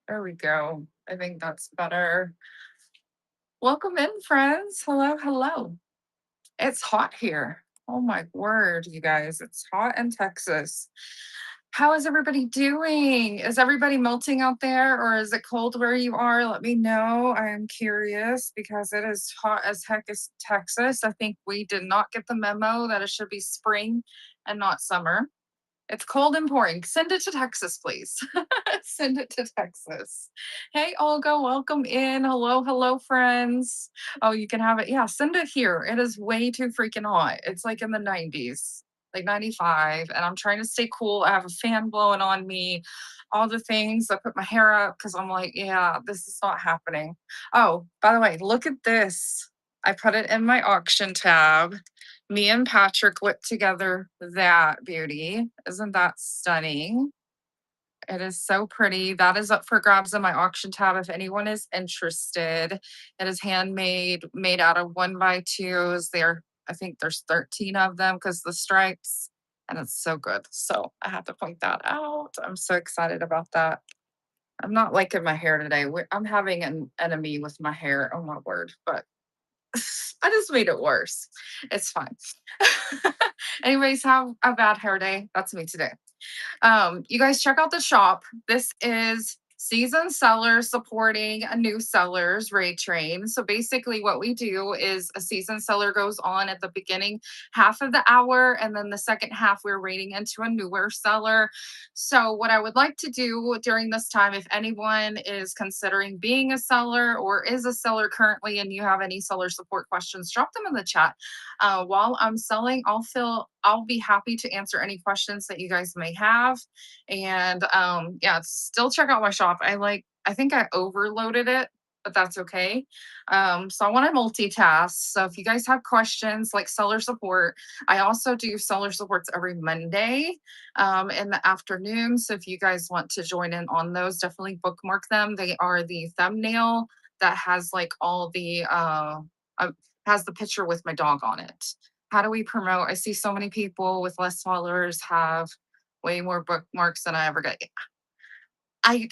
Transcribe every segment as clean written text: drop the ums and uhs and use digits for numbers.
There we go. I think that's better. Welcome in, friends. Hello, hello. It's hot here. Oh my word, you guys. It's hot in Texas. How is everybody doing? Is everybody melting out there or is it cold where you are? Let me know. I am curious because it is hot as heck as Texas. I think we did not get the memo that it should be spring and not summer. It's cold and pouring. Send it to Texas, please. Send it to Texas. Hey, Olga, welcome in. Hello, hello, friends. Oh, you can have it. Yeah, send it here. It is way too freaking hot. It's like in the 90s, like 95. And I'm trying to stay cool. I have a fan blowing on me, all the things. I put my hair up because I'm like, yeah, this is not happening. Oh, by the way, look at this. I put it in my auction tab. Me and Patrick whipped together that beauty. Isn't that stunning? It is so pretty. That is up for grabs in my auction tab if anyone is interested. It is handmade, made out of one by twos. I think there's 13 of them because the stripes, and it's so good. So I have to point that out. I'm so excited about that. I'm not liking my hair today. I'm having an enemy with my hair. Oh my word. But I just made it worse. It's fine. Anyways, have a bad hair day. That's me today. You guys check out the shop. This is seasoned sellers supporting a new sellers rate train. So basically, what we do is a seasoned seller goes on at the beginning half of the hour, and then the second half we're rating into a newer seller. So, what I would like to do during this time, if anyone is considering being a seller or is a seller currently, and you have any seller support questions, drop them in the chat. While I'm selling, I'll be happy to answer any questions that you guys may have. And yeah, still check out my shop. I think I overloaded it, but that's okay. So I want to multitask. So if you guys have questions like seller support, I also do seller supports every Monday in the afternoon. So if you guys want to join in on those, definitely bookmark them. They are the thumbnail that has like all the uh, has the picture with my dog on it. How do we promote? I see so many people with less followers have way more bookmarks than I ever get. I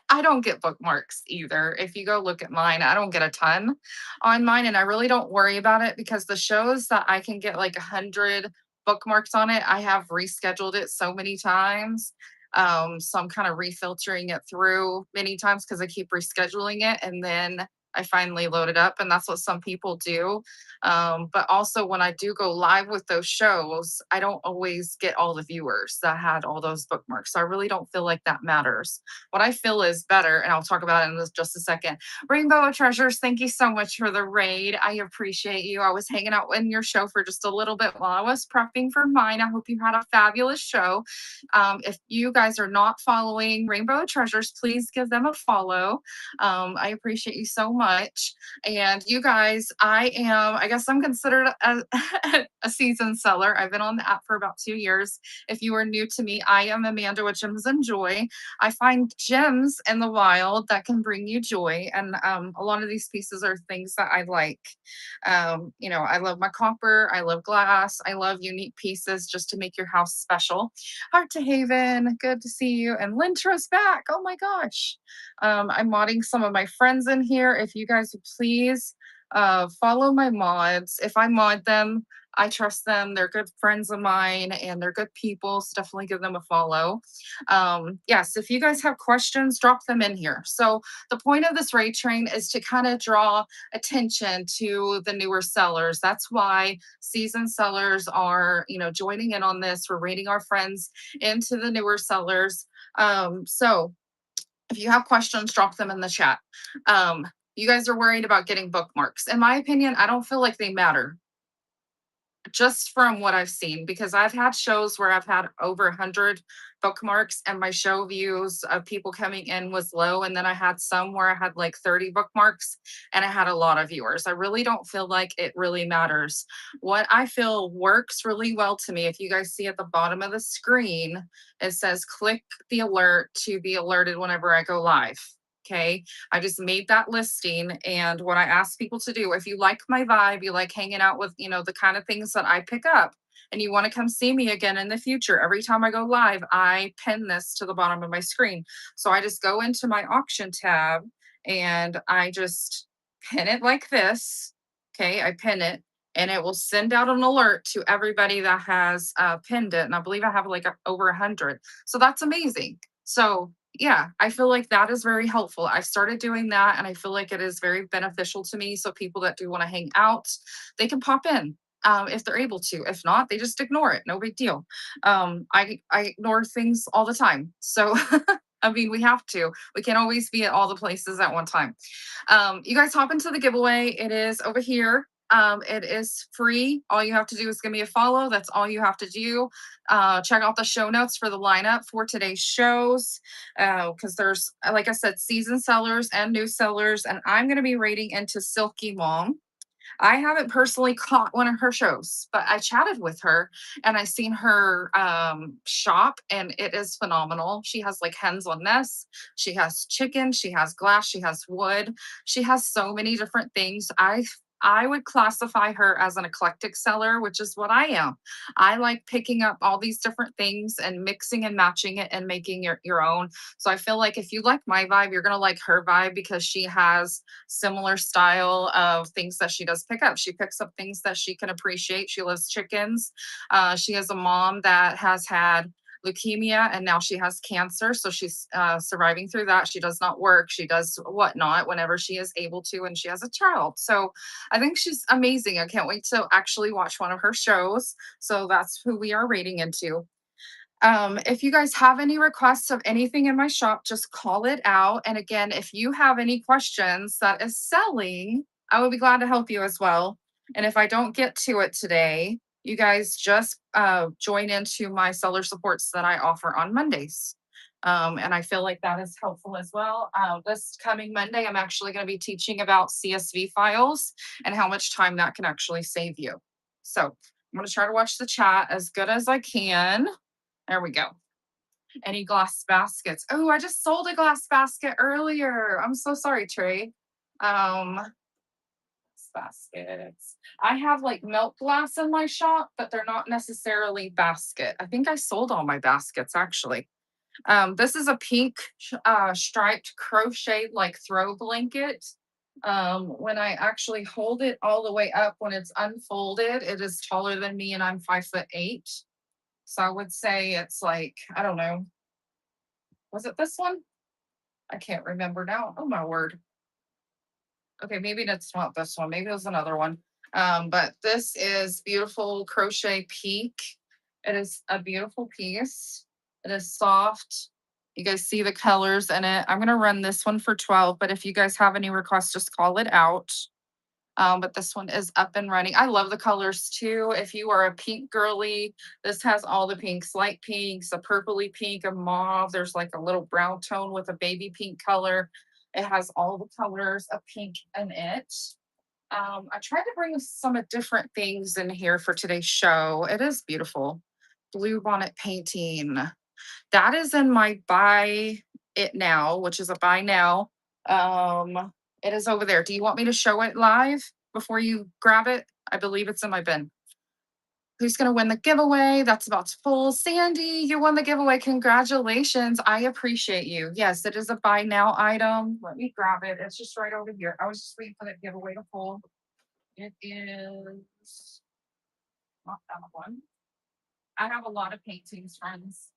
I don't get bookmarks either. If you go look at mine, I don't get a ton on mine, and I really don't worry about it because the shows that I can get like 100 bookmarks on it, I have rescheduled it so many times. So I'm kind of refiltering it through many times because I keep rescheduling it, and then I finally load it up, and that's what some people do. But also, when I do go live with those shows, I don't always get all the viewers that had all those bookmarks. So I really don't feel like that matters. What I feel is better, and I'll talk about it in just a second. Rainbow of Treasures, thank you so much for the raid. I appreciate you. I was hanging out in your show for just a little bit while I was prepping for mine. I hope you had a fabulous show. If you guys are not following Rainbow of Treasures, please give them a follow. I appreciate you so much. And you guys, I guess I'm considered a seasoned seller. I've been on the app for about 2 years. If you are new to me, I am Amanda with Gems and Joy. I find gems in the wild that can bring you joy. And a lot of these pieces are things that I like. I love my copper, I love glass, I love unique pieces just to make your house special. Heart to Haven, good to see you. And Lintra's back. Oh my gosh. I'm modding some of my friends in here. If you guys would please follow my mods. If I mod them, I trust them. They're good friends of mine and they're good people. So definitely give them a follow. Yes, if you guys have questions, drop them in here. So the point of this rate train is to kind of draw attention to the newer sellers. That's why seasoned sellers are, joining in on this. We're rating our friends into the newer sellers. So if you have questions, drop them in the chat. You guys are worried about getting bookmarks. In my opinion, I don't feel like they matter just from what I've seen, because I've had shows where I've had over 100 bookmarks and my show views of people coming in was low. And then I had some where I had like 30 bookmarks and I had a lot of viewers. I really don't feel like it really matters. What I feel works really well to me, if you guys see at the bottom of the screen, it says click the alert to be alerted whenever I go live. Okay. I just made that listing. And what I ask people to do, if you like my vibe, you like hanging out with, the kind of things that I pick up, and you want to come see me again in the future, every time I go live, I pin this to the bottom of my screen. So I just go into my auction tab and I just pin it like this. Okay, I pin it and it will send out an alert to everybody that has pinned it. And I believe I have like over 100. So that's amazing. So yeah, I feel like that is very helpful. I started doing that and I feel like it is very beneficial to me. So people that do want to hang out, they can pop in if they're able to. If not, they just ignore it. No big deal. I ignore things all the time. So I mean, we have to. We can't always be at all the places at one time. You guys hop into the giveaway. It is over here. It is free. All you have to do is give me a follow. That's all you have to do. Check out the show notes for the lineup for today's shows. Because there's, like I said, seasoned sellers and new sellers. And I'm going to be rating into Silky Mom. I haven't personally caught one of her shows, but I chatted with her and I seen her shop and it is phenomenal. She has like hens on nests, she has chicken, she has glass, she has wood, she has so many different things. I would classify her as an eclectic seller, which is what I am. I like picking up all these different things and mixing and matching it and making your own. So I feel like if you like my vibe, you're going to like her vibe because she has similar style of things that she does pick up. She picks up things that she can appreciate. She loves chickens. She is a mom that has had leukemia and now she has cancer. So she's surviving through that. She does not work. She does whatnot whenever she is able to, and she has a child. So I think she's amazing. I can't wait to actually watch one of her shows. So that's who we are rating into. If you guys have any requests of anything in my shop, just call it out. And again, if you have any questions that is selling, I would be glad to help you as well. And if I don't get to it today, you guys just join into my seller supports that I offer on Mondays. And I feel like that is helpful as well. This coming Monday, I'm actually going to be teaching about CSV files and how much time that can actually save you. So I'm going to try to watch the chat as good as I can. There we go. Any glass baskets? Oh, I just sold a glass basket earlier. I'm so sorry, Trey. Um, baskets. I have like milk glass in my shop, but they're not necessarily basket. I think I sold all my baskets actually. This is a pink striped crochet like throw blanket. When I actually hold it all the way up, when it's unfolded, it is taller than me and I'm 5'8". So I would say it's like, I don't know, was it this one? I can't remember now. Oh my word. Okay, maybe that's not this one. Maybe it was another one. But this is beautiful crochet peak. It is a beautiful piece. It is soft. You guys see the colors in it. I'm gonna run this one for 12, but if you guys have any requests, just call it out. But this one is up and running. I love the colors too. If you are a pink girly, this has all the pinks, light pinks, a purpley pink, a mauve. There's like a little brown tone with a baby pink color. It has all the colors of pink in it. I tried to bring some of different things in here for today's show. It is beautiful. Blue bonnet painting. That is in my buy it now, which is a buy now. It is over there. Do you want me to show it live before you grab it? I believe it's in my bin. Who's going to win the giveaway? That's about to full. Sandy, you won the giveaway. Congratulations. I appreciate you. Yes, it is a buy now item. Let me grab it. It's just right over here. I was just waiting for that giveaway to full. It is not that one. I have a lot of paintings, friends.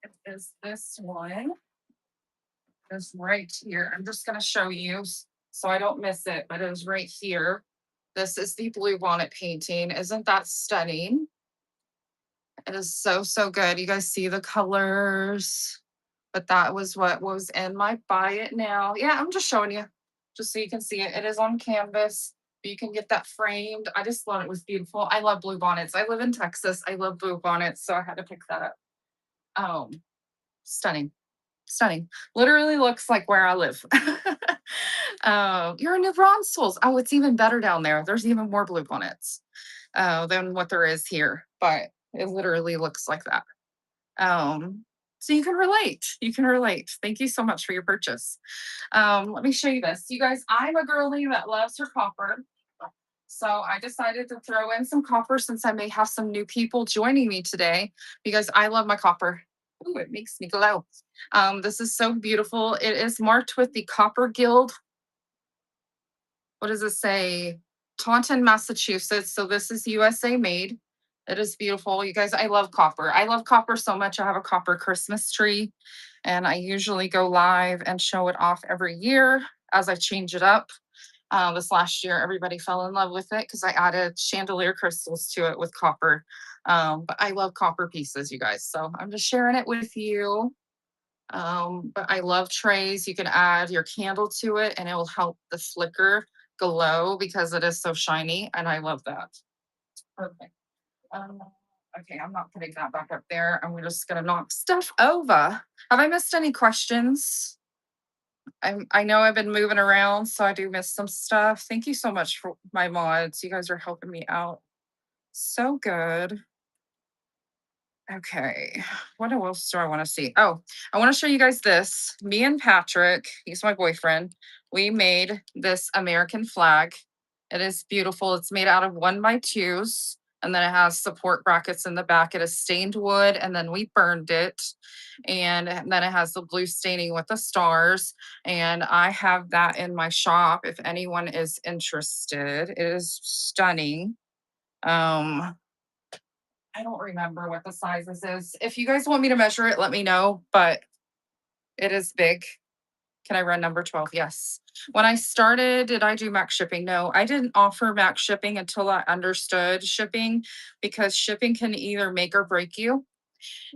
It is this one. It's right here. I'm just going to show you so I don't miss it, but it was right here. This is the blue bonnet painting. Isn't that stunning? It is so, so good. You guys see the colors, but that was what was in my buy it now. Yeah, I'm just showing you just so you can see it. It is on canvas. You can get that framed. I just thought it was beautiful. I love blue bonnets. I live in Texas. I love blue bonnets, so I had to pick that up. Stunning. Stunning. Literally looks like where I live. You're in New Braunfels. Oh, it's even better down there. There's even more blue bonnets than what there is here, but it literally looks like that. So you can relate. You can relate. Thank you so much for your purchase. Let me show you this. You guys, I'm a girly that loves her copper. So I decided to throw in some copper since I may have some new people joining me today because I love my copper. Ooh, it makes me glow. This is so beautiful. It is marked with the Copper Guild. What does it say? Taunton, Massachusetts. So this is USA made. It is beautiful. You guys, I love copper. I love copper so much. I have a copper Christmas tree and I usually go live and show it off every year as I change it up. This last year, everybody fell in love with it because I added chandelier crystals to it with copper. But I love copper pieces, you guys. So I'm just sharing it with you. But I love trays. You can add your candle to it and it will help the flicker glow because it is so shiny. And I love that. Perfect. Um, okay, I'm not putting that back up there. I'm just going to knock stuff over. Have I missed any questions? I know I've been moving around, so I do miss some stuff. Thank you so much for my mods. You guys are helping me out so good. Okay, what else do I want to see? Oh, I want to show you guys this. Me and Patrick, he's my boyfriend, we made this American flag. It is beautiful. It's made out of 1x2s, and then it has support brackets in the back. It is stained wood, and then we burned it. And then it has the blue staining with the stars. And I have that in my shop if anyone is interested. It is stunning. Um, I don't remember what the size this is. If you guys want me to measure it, let me know, but it is big. Can I run number 12? Yes. When I started, did I do max shipping? No, I didn't offer max shipping until I understood shipping because shipping can either make or break you.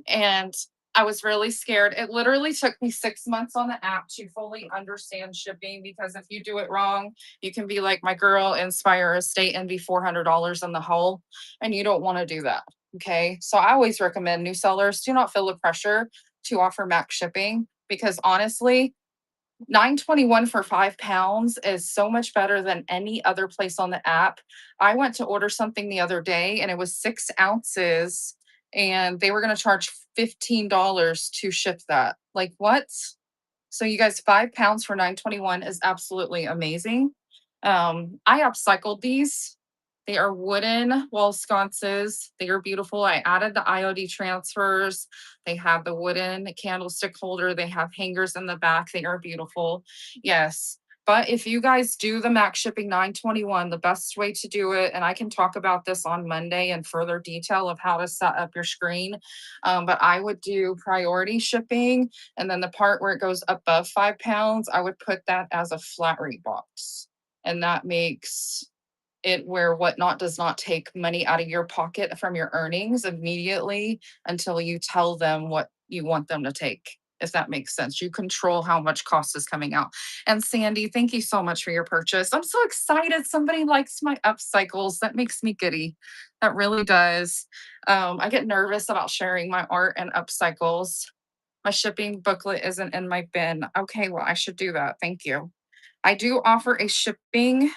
And I was really scared. It literally took me 6 months on the app to fully understand shipping because if you do it wrong, you can be like my girl, Inspire Estate, and be $400 in the hole. And you don't want to do that. Okay. So I always recommend new sellers do not feel the pressure to offer max shipping because honestly, 9.21 for 5 pounds is so much better than any other place on the app. I went to order something the other day and it was 6 ounces and they were going to charge $15 to ship that. Like, what? So you guys, 5 pounds for 9.21 is absolutely amazing. I upcycled these. They are wooden wall sconces. They are beautiful. I added the IOD transfers. They have the wooden candlestick holder. They have hangers in the back. They are beautiful. Yes. But if you guys do the max shipping 9.21, the best way to do it, and I can talk about this on Monday in further detail of how to set up your screen. But I would do priority shipping and then the part where it goes above 5 pounds, I would put that as a flat rate box. And that makes it where Whatnot does not take money out of your pocket from your earnings immediately until you tell them what you want them to take. If that makes sense, you control how much cost is coming out. And Sandy, thank you so much for your purchase. I'm so excited. Somebody likes my upcycles. That makes me giddy. That really does. I get nervous about sharing my art and upcycles. My shipping booklet isn't in my bin. Okay, well, I should do that. Thank you. I do offer a shipping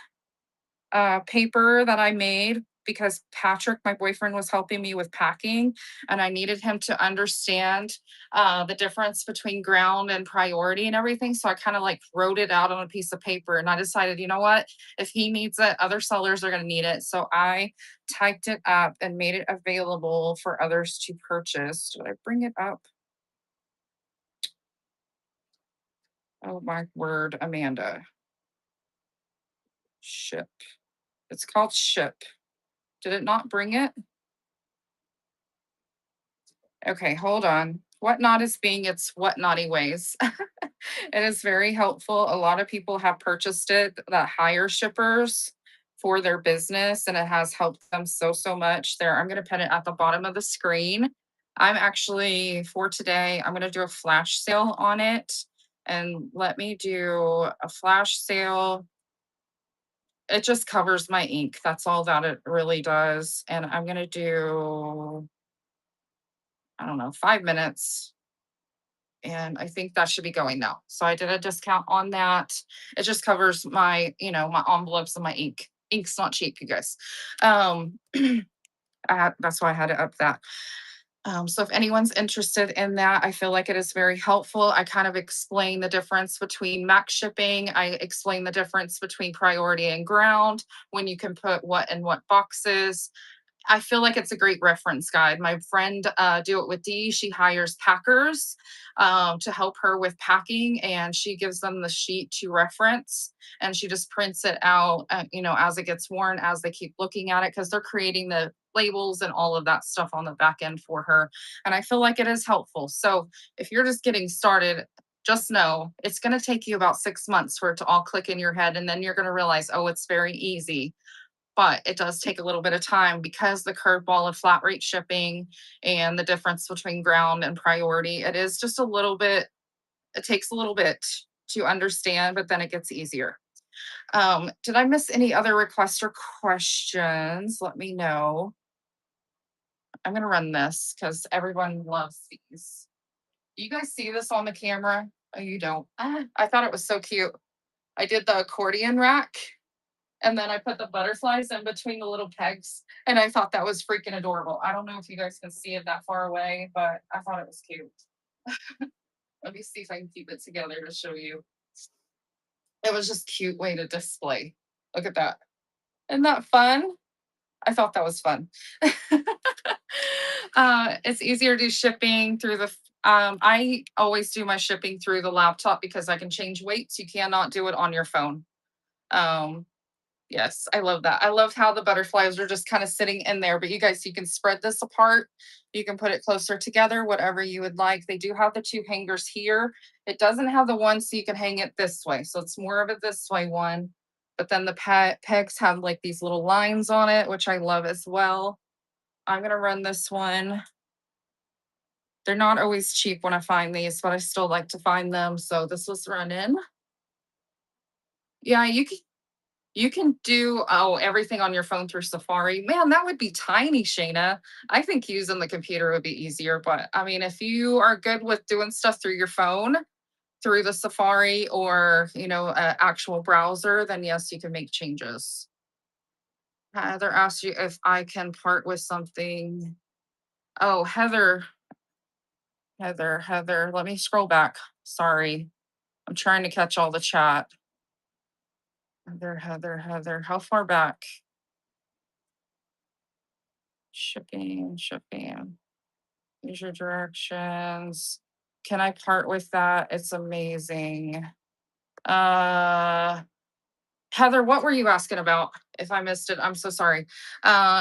paper that I made because Patrick, my boyfriend, was helping me with packing, and I needed him to understand the difference between ground and priority and everything. So I kind of like wrote it out on a piece of paper, and I decided, you know what? If he needs it, other sellers are going to need it. So I typed it up and made it available for others to purchase. Did I bring it up? Oh my word, Amanda. Ship. It's called Ship. Did it not bring it? Okay, hold on. Whatnot is being its whatnaughty ways. It is very helpful. A lot of people have purchased it that hire shippers for their business, and it has helped them so, so much. There, I'm going to put it at the bottom of the screen. I'm actually, for today, I'm going to do a flash sale on it. And let me do a flash sale. It just covers my ink. That's all that it really does. And I'm going to do, I don't know, 5 minutes. And I think that should be going now. So I did a discount on that. It just covers my, my envelopes and my ink. Ink's not cheap, you guys. That's why I had to up that. So if anyone's interested in that, I feel like it is very helpful. I kind of explain the difference between max shipping. I explain the difference between priority and ground, when you can put what in what boxes. I feel like it's a great reference guide. My friend, Do It With Dee, she hires packers to help her with packing, and she gives them the sheet to reference, and she just prints it out, as it gets worn, as they keep looking at it, because they're creating the labels and all of that stuff on the back end for her. And I feel like it is helpful. So if you're just getting started, just know it's going to take you about 6 months for it to all click in your head. And then you're going to realize, oh, it's very easy, but it does take a little bit of time because the curveball of flat rate shipping and the difference between ground and priority, it is just a little bit, it takes a little bit to understand, but then it gets easier. Did I miss any other requests or questions? Let me know. I'm going to run this because everyone loves these. Do you guys see this on the camera? Oh, you don't. I thought it was so cute. I did the accordion rack, and then I put the butterflies in between the little pegs. And I thought that was freaking adorable. I don't know if you guys can see it that far away, but I thought it was cute. Let me see if I can keep it together to show you. It was just cute way to display. Look at that. Isn't that fun? I thought that was fun. It's easier to do shipping through I always do my shipping through the laptop because I can change weights. You cannot do it on your phone. Um, Yes, I love that. I love how the butterflies are just kind of sitting in there, but you guys, you can spread this apart. You can put it closer together, whatever you would like. They do have the two hangers here. It doesn't have the one so you can hang it this way. So it's more of a this way one. But then the pegs have like these little lines on it, which I love as well. I'm going to run this one. They're not always cheap when I find these, but I still like to find them. So this was run in. Yeah, you can do, everything on your phone through Safari. Man, that would be tiny, Shayna. I think using the computer would be easier, but I mean, if you are good with doing stuff through your phone, through the Safari or, actual browser, then yes, you can make changes. Heather asked you if I can part with something. Oh, Heather, let me scroll back. Sorry. I'm trying to catch all the chat. Heather, how far back? Shipping. User directions. Can I part with that? It's amazing. Uh Heather, what were you asking about? If I missed it, I'm so sorry.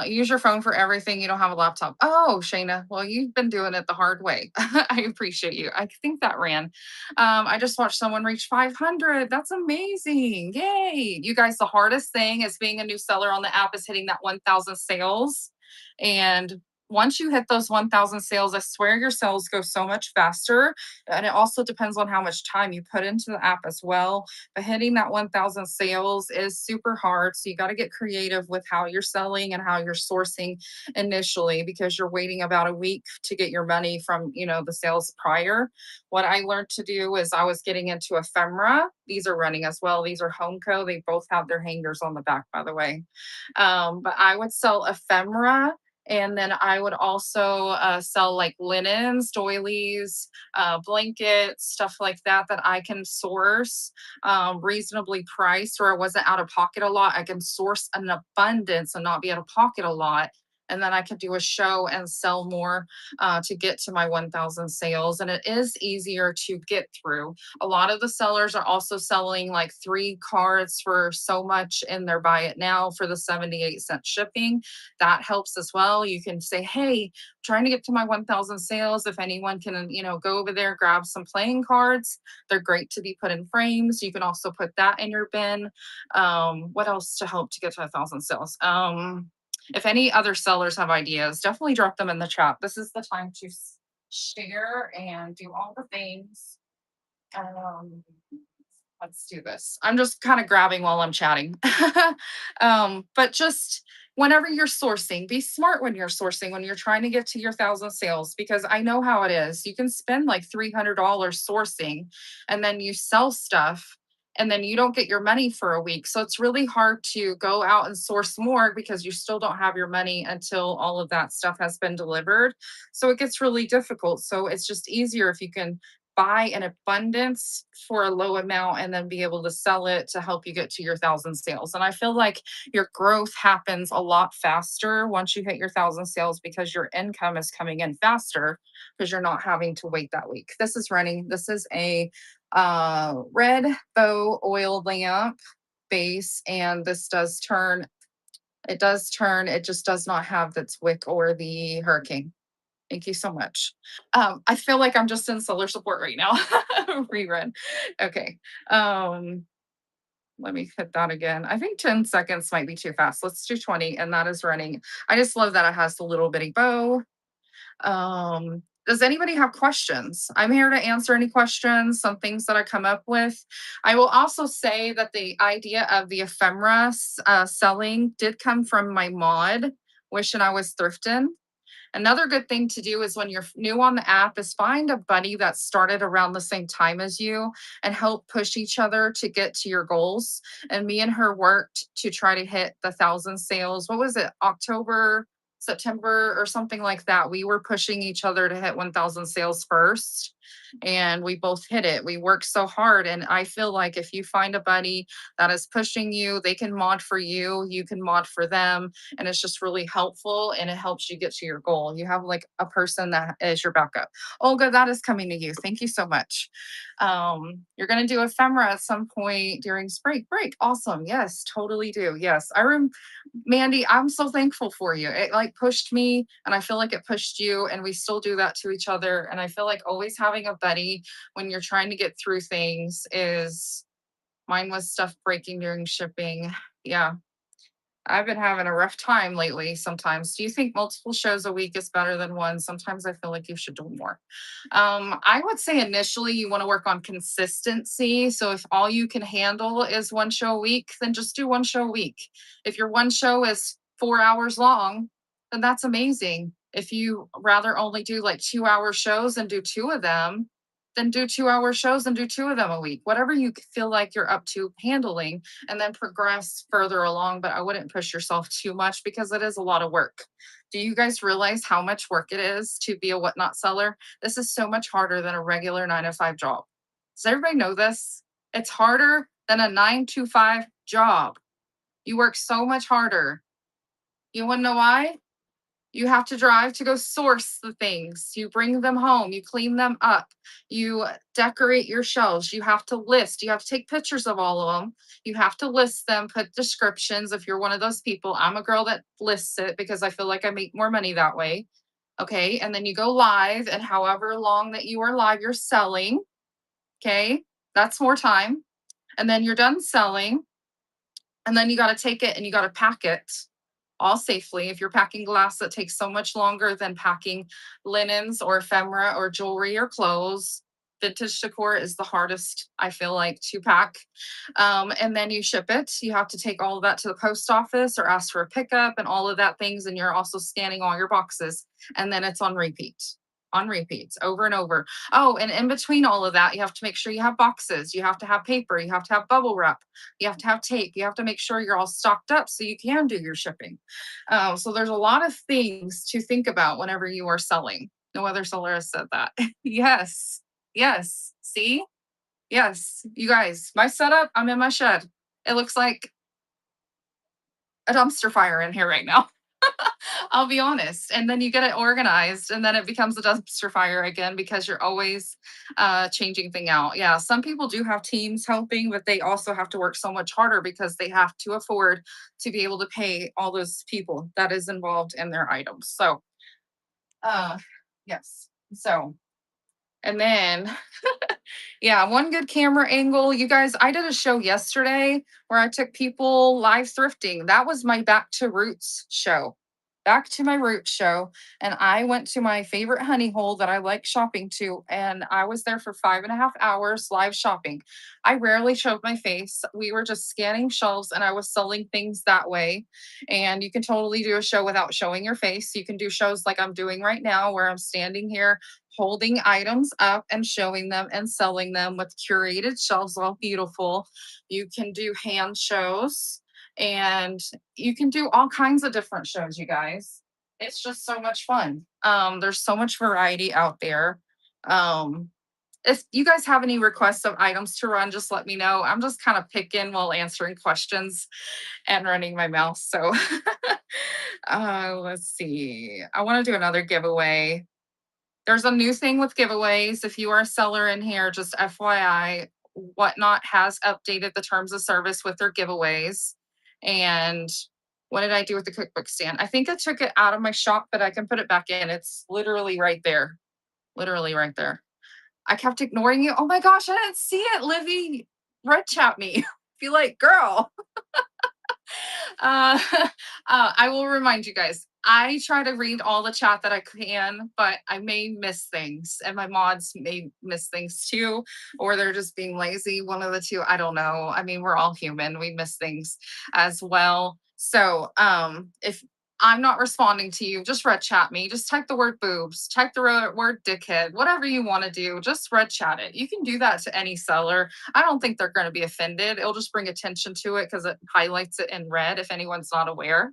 Use your phone for everything. You don't have a laptop. Oh, Shayna. Well, you've been doing it the hard way. I appreciate you. I think that ran. I just watched someone reach 500. That's amazing. Yay. You guys, the hardest thing is being a new seller on the app is hitting that 1,000 sales. And once you hit those 1,000 sales, I swear your sales go so much faster. And it also depends on how much time you put into the app as well, but hitting that 1,000 sales is super hard. So you got to get creative with how you're selling and how you're sourcing initially, because you're waiting about a week to get your money from, the sales prior. What I learned to do is I was getting into ephemera. These are running as well. These are Homeco. They both have their hangers on the back, by the way. But I would sell ephemera. And then I would also sell like linens, doilies, blankets, stuff like that that I can source reasonably priced, where I wasn't out of pocket a lot. I can source an abundance and not be out of pocket a lot. And then I could do a show and sell more to get to my 1,000 sales. And it is easier to get through. A lot of the sellers are also selling like 3 cards for so much in their buy it now for the 78-cent shipping. That helps as well. You can say, hey, trying to get to my 1,000 sales. If anyone can, go over there, grab some playing cards. They're great to be put in frames. You can also put that in your bin. What else to help to get to 1,000 sales? If any other sellers have ideas, definitely drop them in the chat. This is the time to share and do all the things. Um, let's do this. I'm just kind of grabbing while I'm chatting. But just whenever you're sourcing, be smart when you're sourcing, when you're trying to get to your 1,000 sales, because I know how it is. You can spend like $300 sourcing, and then you sell stuff and then you don't get your money for a week. So it's really hard to go out and source more because you still don't have your money until all of that stuff has been delivered. So it gets really difficult. So it's just easier if you can buy in abundance for a low amount and then be able to sell it to help you get to your thousand sales. And I feel like your growth happens a lot faster once you hit your thousand sales because your income is coming in faster because you're not having to wait that week. This is running. This is a red bow oil lamp base, and this does turn. It does turn. It just does not have its wick or the hurricane. Thank you so much. I feel like I'm just in solar support right now. Rerun. Okay. Um, Let me hit that again. I think 10 seconds might be too fast. Let's do 20, and that is running. I just love that it has the little bitty bow. Does anybody have questions? I'm here to answer any questions, some things that I come up with. I will also say that the idea of the ephemera selling did come from my mod, wishing I was thrifting. Another good thing to do is when you're new on the app is find a buddy that started around the same time as you and help push each other to get to your goals. And me and her worked to try to hit the thousand sales. What was it? October, September or something like that. We were pushing each other to hit 1000 sales first, and we both hit it. We worked so hard, and I feel like if you find a buddy that is pushing you, they can mod for you, you can mod for them, and it's just really helpful and it helps you get to your goal. You have like a person that is your backup. Olga, that is coming to you. Thank you so much. You're going to do ephemera at some point during spring break. Awesome. Yes, totally do. Yes. Mandy, I'm so thankful for you. It like pushed me, and I feel like it pushed you, and we still do that to each other. And I feel like always having a buddy when you're trying to get through things is mine was stuff breaking during shipping. Yeah. I've been having a rough time lately sometimes. Do you think multiple shows a week is better than one? Sometimes I feel like you should do more. I would say initially you want to work on consistency. So if all you can handle is one show a week, then just do one show a week. If your one show is 4 hours long, then that's amazing. If you rather only do like 2 hour shows and do two of them, then do 2 hour shows and do two of them a week. Whatever you feel like you're up to handling, and then progress further along. But I wouldn't push yourself too much because it is a lot of work. Do you guys realize how much work it is to be a whatnot seller? This is so much harder than a regular 9 to 5 job. Does everybody know this? It's harder than a 9 to 5 job. You work so much harder. You want to know why? You have to drive to go source the things. You bring them home, you clean them up, you decorate your shelves, you have to list, you have to take pictures of all of them. You have to list them, put descriptions if you're one of those people. I'm a girl that lists it because I feel like I make more money that way. Okay. And then you go live, and however long that you are live, you're selling. Okay. That's more time. And then you're done selling. And then you got to take it and you got to pack it all safely. If you're packing glass, that takes so much longer than packing linens or ephemera or jewelry or clothes. Vintage decor is the hardest, I feel like, to pack. And then you ship it. You have to take all of that to the post office or ask for a pickup and all of that things. And you're also scanning all your boxes. And then it's on repeats over and over. Oh, and in between all of that, you have to make sure you have boxes. You have to have paper. You have to have bubble wrap. You have to have tape. You have to make sure you're all stocked up so you can do your shipping. So there's a lot of things to think about whenever you are selling. No other seller has said that. Yes. Yes. See? Yes. You guys, my setup, I'm in my shed. It looks like a dumpster fire in here right now. I'll be honest. And then you get it organized, and then it becomes a dumpster fire again because you're always changing thing out. Yeah, some people do have teams helping, but they also have to work so much harder because they have to afford to be able to pay all those people that is involved in their items. So, uh, yes. So, and then yeah, one good camera angle. You guys, I did a show yesterday where I took people live thrifting. That was my Back to Roots show. Back to my roots show. And I went to my favorite honey hole that I like shopping to. And I was there for 5.5 hours live shopping. I rarely showed my face. We were just scanning shelves and I was selling things that way. And you can totally do a show without showing your face. You can do shows like I'm doing right now where I'm standing here holding items up and showing them and selling them with curated shelves, all beautiful. You can do hand shows and you can do all kinds of different shows, you guys. It's just so much fun. There's so much variety out there. Um, if you guys have any requests of items to run, just let me know. I'm just kind of picking while answering questions and running my mouth. So let's see. I want to do another giveaway. There's a new thing with giveaways. If you are a seller in here, just FYI, Whatnot has updated the terms of service with their giveaways. And what did I do with the cookbook stand? I think I took it out of my shop, but I can put it back in. It's literally right there. Literally right there. I kept ignoring you. Oh my gosh, I didn't see it, Livy. Red chat me. Feel like, girl. Uh, I will remind you guys. I try to read all the chat that I can, but I may miss things, and my mods may miss things too, or they're just being lazy. One of the two. I don't know. I mean, we're all human. We miss things as well. So, if I'm not responding to you, just red chat me. Just type the word boobs, type the word dickhead, whatever you want to do. Just red chat it. You can do that to any seller. I don't think they're going to be offended. It'll just bring attention to it because it highlights it in red if anyone's not aware.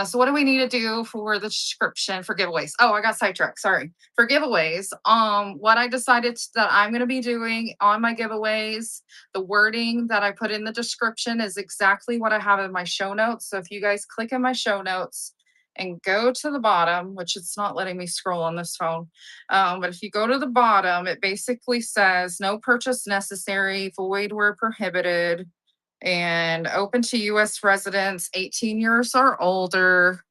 So what do we need to do for the description for giveaways? Oh, I got sidetracked. Sorry. For giveaways, what I decided that I'm going to be doing on my giveaways, the wording that I put in the description is exactly what I have in my show notes. So if you guys click in my show notes and go to the bottom, which it's not letting me scroll on this phone, but if you go to the bottom, it basically says no purchase necessary, void where prohibited, and open to US residents 18 years or older.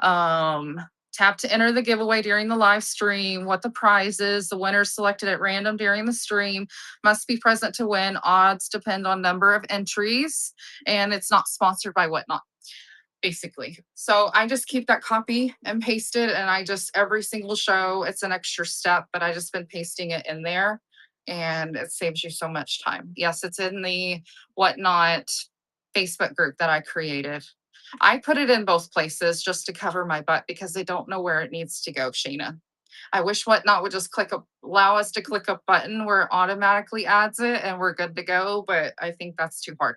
Um, Tap to enter the giveaway during the live stream, what the prize is. The winner selected at random during the stream must be present to win. Odds depend on number of entries, and it's not sponsored by Whatnot, basically. So I just keep that copy and paste it, and I just every single show, it's an extra step, but I just been pasting it in there, and it saves you so much time. Yes, it's in the Whatnot Facebook group that I created. I put it in both places just to cover my butt because they don't know where it needs to go, Shayna. I wish Whatnot would just allow us to click a button where it automatically adds it and we're good to go, but I think that's too hard.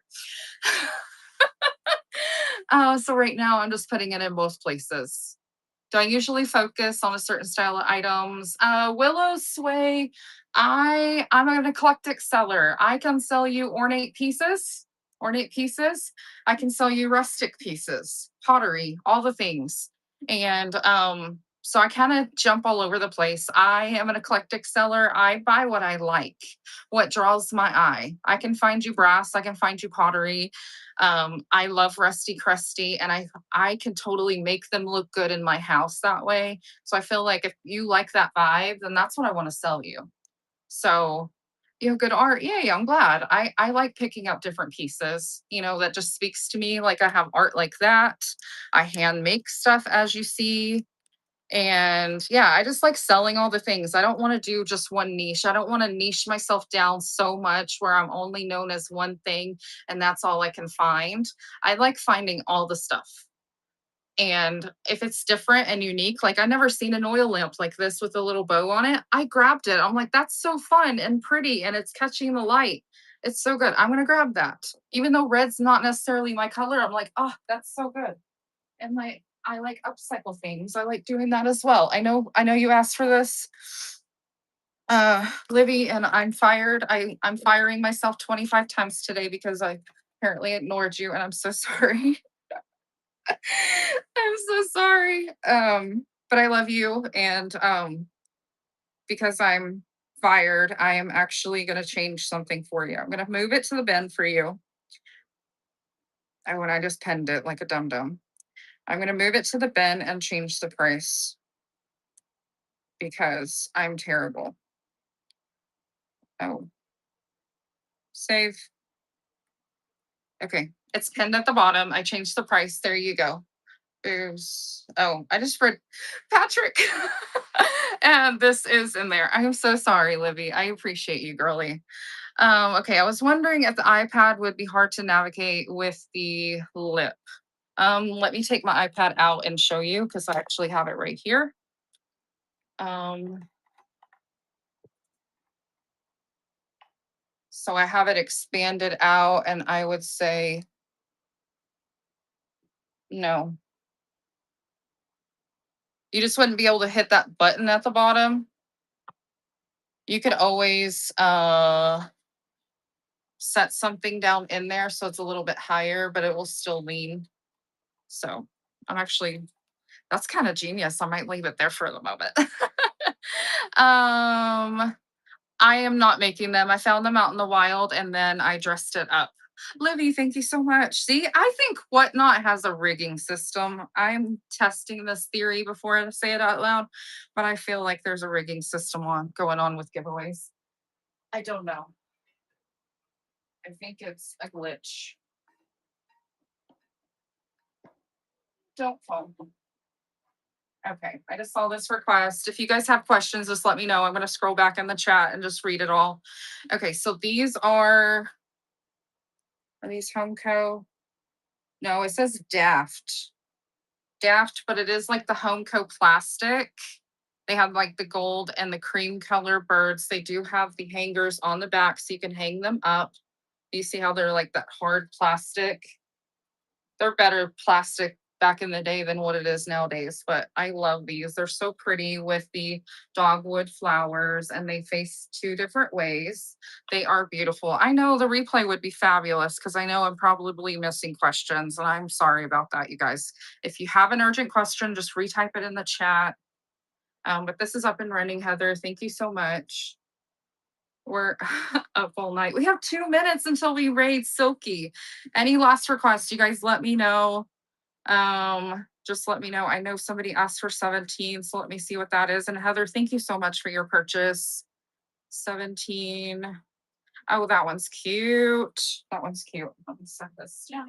So right now I'm just putting it in both places. Do I usually focus on a certain style of items? Willow Sway, I'm an eclectic seller. I can sell you ornate pieces. I can sell you rustic pieces, pottery, all the things. And so I kind of jump all over the place. I am an eclectic seller. I buy what I like, what draws my eye. I can find you brass, I can find you pottery. I love Rusty Crusty, and I can totally make them look good in my house that way. So I feel like if you like that vibe, then that's what I want to sell you. So you have good art. Yay, I'm glad. I like picking up different pieces, that just speaks to me. Like I have art like that. I hand make stuff as you see. And yeah, I just like selling all the things. I don't want to do just one niche. I don't want to niche myself down so much where I'm only known as one thing and that's all I can find. I like finding all the stuff. And if it's different and unique, like I never seen an oil lamp like this with a little bow on it. I grabbed it. I'm like, that's so fun and pretty and it's catching the light. It's so good. I'm going to grab that. Even though red's not necessarily my color, I'm like, oh, that's so good. And I like upcycle things. I like doing that as well. I know you asked for this, Livy, and I'm fired. I'm firing myself 25 times today because I apparently ignored you, and I'm so sorry. I'm so sorry. But I love you, and because I'm fired, I am actually going to change something for you. I'm going to move it to the bin for you. And when I just pinned it like a dum dum, I'm going to move it to the bin and change the price because I'm terrible. Oh, save. Okay, it's pinned at the bottom. I changed the price. There you go. There's, oh, I just read Patrick. And this is in there. I'm so sorry, Livy. I appreciate you, girly. Okay, I was wondering if the iPad would be hard to navigate with the lip. Let me take my iPad out and show you because I actually have it right here. Um, So I have it expanded out, and I would say no. You just wouldn't be able to hit that button at the bottom. You could always set something down in there so it's a little bit higher, but it will still lean. So I'm actually, that's kind of genius. I might leave it there for the moment. um, I am not making them. I found them out in the wild and then I dressed it up. Livy, thank you so much. See, I think Whatnot has a rigging system. I'm testing this theory before I say it out loud, but I feel like there's a rigging system going on with giveaways. I don't know. I think it's a glitch. Don't fall. Okay, I just saw this request. If you guys have questions, just let me know. I'm going to scroll back in the chat and just read it all. Okay, so these are these Homeco? No, it says Daft. Daft, but it is like the Homeco plastic. They have like the gold and the cream color birds. They do have the hangers on the back so you can hang them up. You see how they're like that hard plastic? They're better plastic back in the day than what it is nowadays, but I love these. They're so pretty with the dogwood flowers and they face two different ways. They are beautiful. I know the replay would be fabulous because I know I'm probably missing questions and I'm sorry about that, you guys. If you have an urgent question, just retype it in the chat. But this is up and running, Heather. Thank you so much. We're up all night. We have 2 minutes until we raid Silky. Any last requests, you guys let me know. Just let me know. I know somebody asked for 17, so let me see what that is. And Heather, thank you so much for your purchase. 17. Oh, that one's cute. That one's cute. Let me set this down.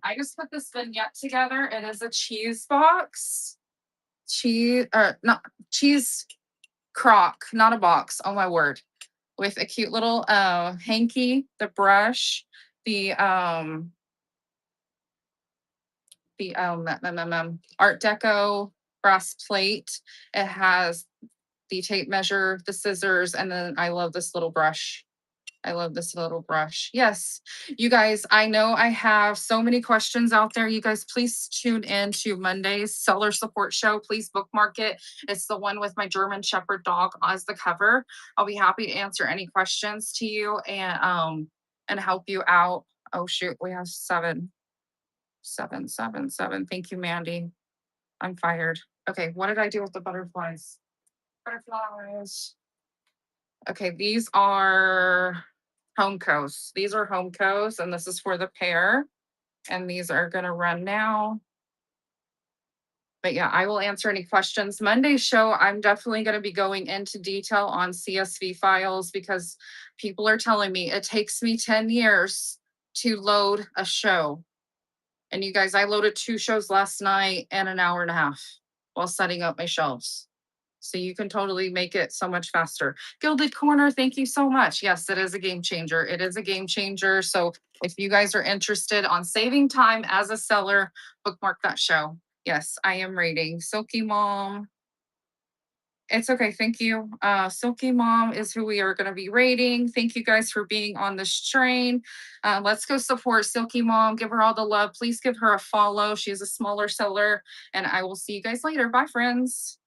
I just put this vignette together. It is a cheese box. Not cheese crock, not a box. Oh my word. With a cute little hanky, the brush, the Art Deco brass plate. It has the tape measure, the scissors, and then I love this little brush. I love this little brush. Yes, you guys, I know I have so many questions out there. You guys, please tune in to Monday's seller support show. Please bookmark it. It's the one with my German Shepherd dog as the cover. I'll be happy to answer any questions to you and help you out. Oh shoot, we have 777. Thank you, Mandy. I'm fired. Okay, what did I do with the butterflies? Butterflies. Okay, these are Homecos. These are Homecos, and this is for the pair. And these are gonna run now. But yeah, I will answer any questions. Monday's show, I'm definitely going to be going into detail on CSV files because people are telling me it takes me 10 years to load a show. And you guys, I loaded 2 shows last night and an hour and a half while setting up my shelves. So you can totally make it so much faster. Gilded Corner, thank you so much. Yes, it is a game changer. It is a game changer. So if you guys are interested on saving time as a seller, bookmark that show. Yes, I am rating Silky Mom. It's okay. Thank you. Silky Mom is who we are going to be rating. Thank you guys for being on this train. Let's go support Silky Mom. Give her all the love. Please give her a follow. She's a smaller seller. And I will see you guys later. Bye, friends.